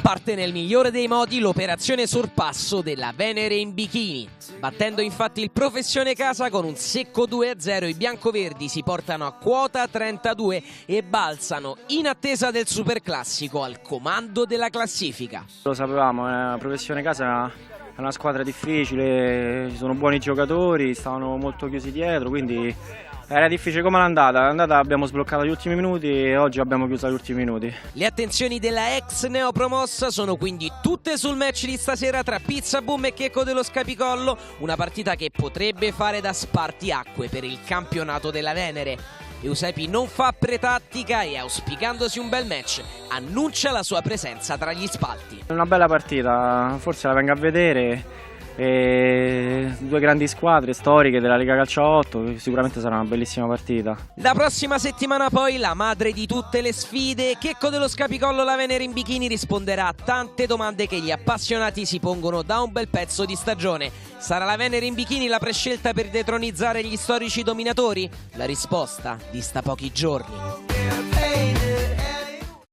Parte nel migliore dei modi l'operazione sorpasso della Venere in bikini. Battendo infatti il Professione Casa con un secco 2-0, i biancoverdi si portano a quota 32 e balzano in attesa del superclassico al comando della classifica. Lo sapevamo, la Professione Casa è una squadra difficile, ci sono buoni giocatori, stavano molto chiusi dietro, quindi era difficile. Come l'andata? L'andata abbiamo sbloccato gli ultimi minuti e oggi abbiamo chiuso gli ultimi minuti. Le attenzioni della ex neopromossa sono quindi tutte sul match di stasera tra Pizzaboom e Checco dello Scapicollo, una partita che potrebbe fare da spartiacque per il campionato della Venere. Eusepi non fa pretattica e, auspicandosi un bel match, annuncia la sua presenza tra gli spalti. È una bella partita, forse la vengo a vedere. Due grandi squadre storiche della Lega Calcio 8, sicuramente sarà una bellissima partita. La prossima settimana poi la madre di tutte le sfide, Checco dello Scapicollo, la Venere in bikini, risponderà a tante domande che gli appassionati si pongono da un bel pezzo di stagione. Sarà la Venere in bikini la prescelta per detronizzare gli storici dominatori? La risposta dista pochi giorni.